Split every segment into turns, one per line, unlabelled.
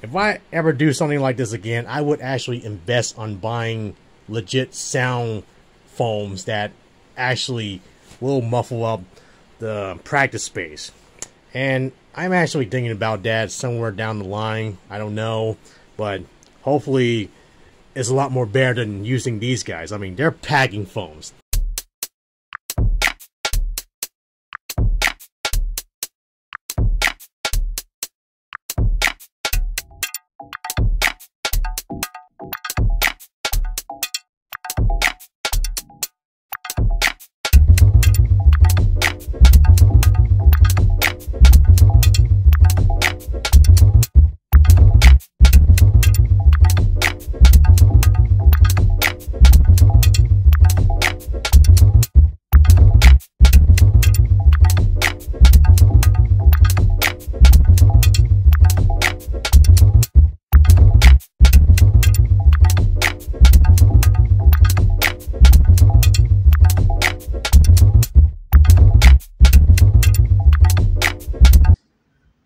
If I ever do something like this again, I would actually invest on buying legit sound foams that actually will muffle up the practice space. And I'm actually thinking about that somewhere down the line. I don't know, but hopefully it's a lot more better than using these guys. I mean, they're packing foams.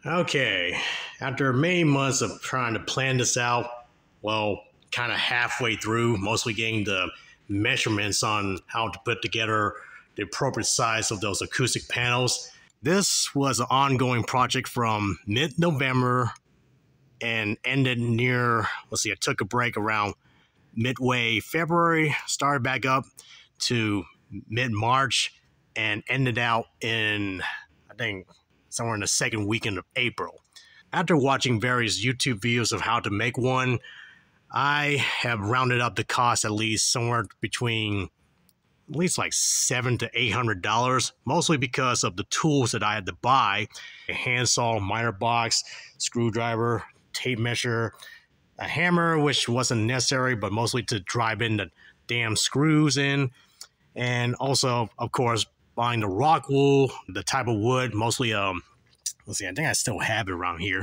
Okay, after many months of trying to plan this out, well, kind of halfway through, mostly getting the measurements on how to put together the appropriate size of those acoustic panels. This was an ongoing project from mid-November and ended near, let's see, I took a break around midway February, started back up to mid-March, and ended out in, I think, somewhere in the second weekend of April. After watching various YouTube videos of how to make one, I have rounded up the cost at least somewhere between at least like $700 to $800, mostly because of the tools that I had to buy: a handsaw, miter box, screwdriver, tape measure, a hammer, which wasn't necessary, but mostly to drive in the damn screws in, and also, of course, buying the rock wool, the type of wood, mostly, let's see, I think I still have it around here.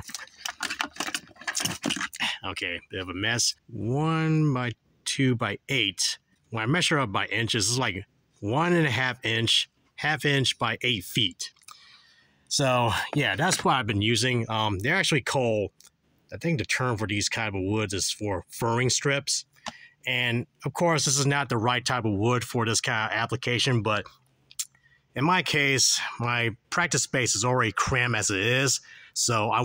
Okay, bit of a mess. 1 by 2 by 8. When I measure up by inches, it's like 1.5 inch, ½ inch by 8 feet. So, yeah, that's what I've been using. They're actually called, I think the term for these kind of woods is for furring strips. And, of course, this is not the right type of wood for this kind of application, but in my case, my practice space is already cramped as it is, so I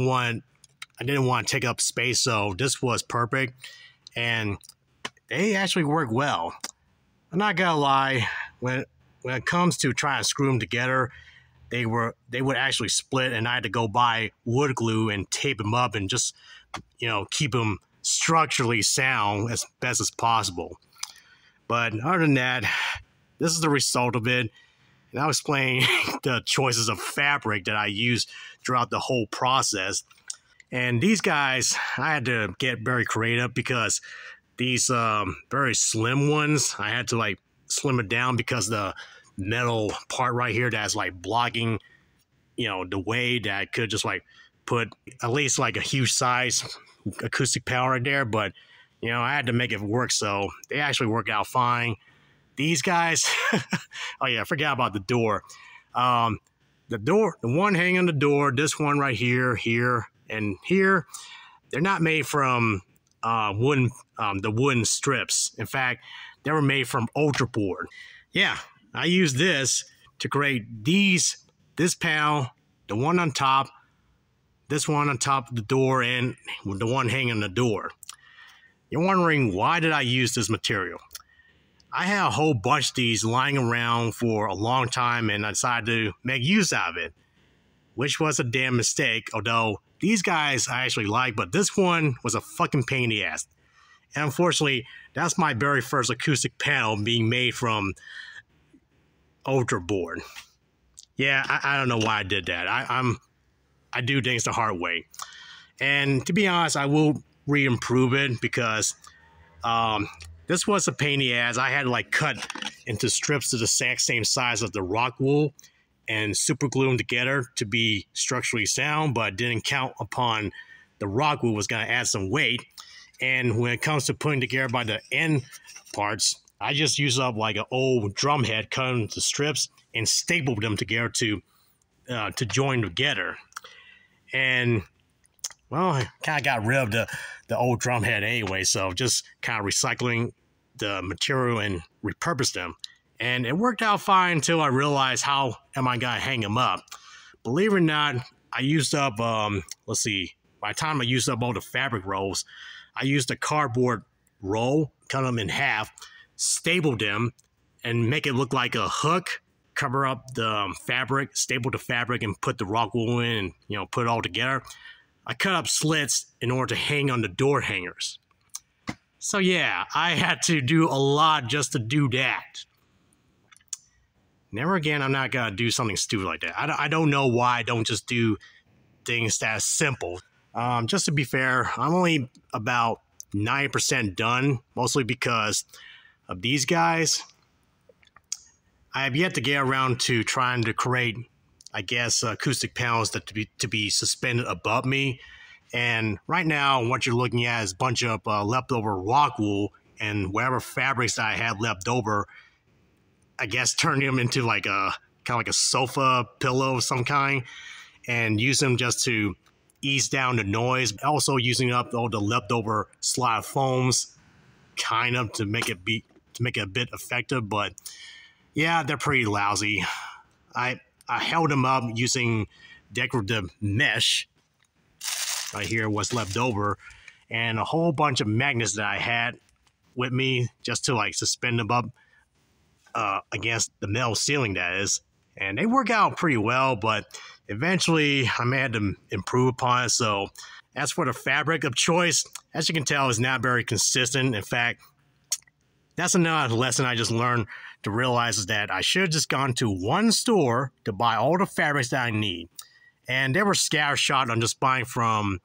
didn't want to take up space, so this was perfect, and they actually work well. I'm not gonna lie, when it comes to trying to screw them together, they would actually split, and I had to go buy wood glue and tape them up and just, keep them structurally sound as best as possible. But other than that, this is the result of it. And I'll explain the choices of fabric that I used throughout the whole process. And these guys, I had to get very creative because these very slim ones, I had to like slim it down because the metal part right here that's like blocking, the way that I could just like put at least like a huge size acoustic panel right there. But, I had to make it work, so they actually work out fine. These guys, oh yeah, I forgot about the door. The one hanging on the door, this one right here, here, and here, they're not made from the wooden strips. In fact, they were made from ultra board. Yeah, I used this to create this panel, the one on top, this one on top of the door, and the one hanging on the door. You're wondering, why did I use this material? I had a whole bunch of these lying around for a long time, and I decided to make use out of it, which was a damn mistake, although these guys I actually like, but this one was a fucking pain in the ass. And unfortunately, that's my very first acoustic panel being made from ultra board. Yeah, I don't know why I did that. I do things the hard way. And to be honest, I will re-improve it because this was a pain in the ass. I had to like cut into strips to the exact same size of the rock wool and super glue them together to be structurally sound, but didn't count upon the rock wool was going to add some weight. And when it comes to putting together by the end parts, I just use up like an old drum head, cut them into strips, and stapled them together to join together. And well, I kind of got rid of the old drum head anyway, so just kind of recycling the material and repurpose them. And it worked out fine until I realized how am I going to hang them up. Believe it or not, I used up, let's see, by the time I used up all the fabric rolls, I used a cardboard roll, cut them in half, stapled them, and make it look like a hook, cover up the fabric, staple the fabric, and put the rock wool in and, you know, put it all together. I cut up slits in order to hang on the door hangers. So yeah, I had to do a lot just to do that. Never again, I'm not gonna do something stupid like that. I don't know why I don't just do things that simple. Just to be fair, I'm only about 90% done, mostly because of these guys. I have yet to get around to trying to create, I guess, acoustic panels that to be suspended above me. And right now, what you're looking at is a bunch of leftover rock wool and whatever fabrics I had left over. I guess turn them into like a kind of like a sofa pillow of some kind, and use them just to ease down the noise. Also using up all the leftover slide foams, kind of to make it a bit effective. But yeah, they're pretty lousy. I held them up using decorative mesh. Right here, what's left over, and a whole bunch of magnets that I had with me just to like suspend them up against the metal ceiling, that is. And they work out pretty well, but eventually I may have to improve upon it. So as for the fabric of choice, as you can tell, is not very consistent. In fact, that's another lesson I just learned to realize, is that I should have just gone to one store to buy all the fabrics that I need. And they were scattershot on just buying from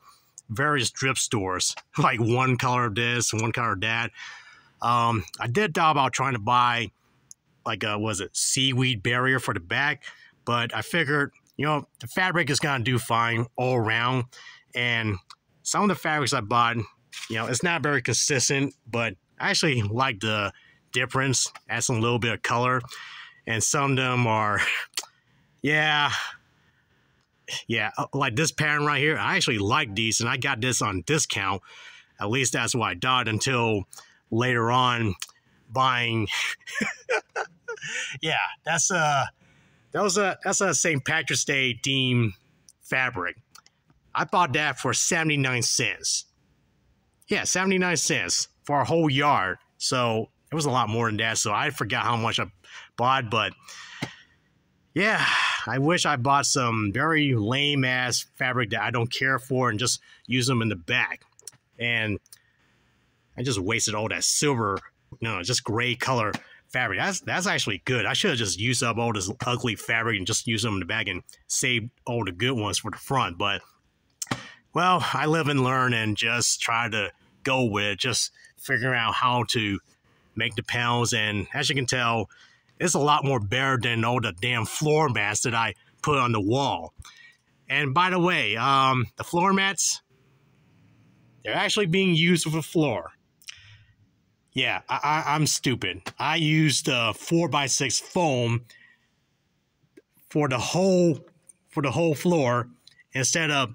various thrift stores, like one color of this, one color of that. I did thought about trying to buy like seaweed barrier for the back, but I figured, you know, the fabric is gonna do fine all around. And some of the fabrics I bought, you know, it's not very consistent, but I actually like the difference, adds a little bit of color. And some of them are, yeah, like this pattern right here. I actually like these, and I got this on discount. At least that's what I thought, until later on buying. Yeah, that's a St. Patrick's Day theme fabric. I bought that for 79 cents. Yeah, 79 cents for a whole yard. So it was a lot more than that. So I forgot how much I bought, but yeah, I wish I bought some very lame ass fabric that I don't care for and just use them in the back. And I just wasted all that silver, no, just gray color fabric. That's actually good. I should have just used up all this ugly fabric and just used them in the back and saved all the good ones for the front. But well, I live and learn and just try to go with it, just figuring out how to make the panels. And as you can tell, it's a lot more better than all the damn floor mats that I put on the wall. And by the way, the floor mats, they're actually being used with a floor. Yeah, I'm stupid. I used 4x6 foam for the whole floor instead of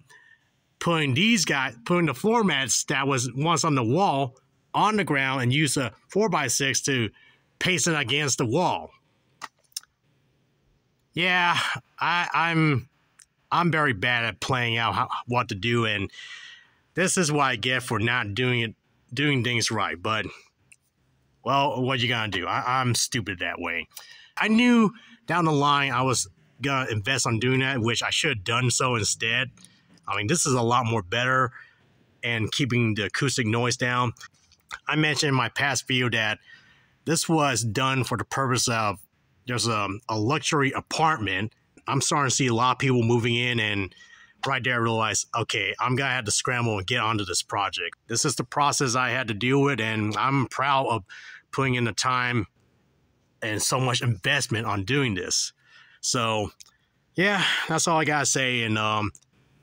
putting the floor mats that was once on the wall on the ground, and use a 4x6 to paste it against the wall. Yeah, I'm very bad at planning out what to do, and this is what I get for not doing things right. But well, what you gonna do? I'm stupid that way. I knew down the line I was gonna invest on doing that, which I should have done so instead. I mean, this is a lot more better and keeping the acoustic noise down. I mentioned in my past video that this was done for the purpose of, there's a luxury apartment. I'm starting to see a lot of people moving in, and right there I realized, okay, I'm gonna have to scramble and get onto this project. This is the process I had to deal with, and I'm proud of putting in the time and so much investment on doing this. So yeah, that's all I gotta say, and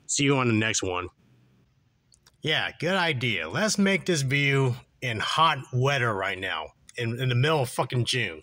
see you on the next one. Yeah, good idea. Let's make this video in hot weather right now, in the middle of fucking June.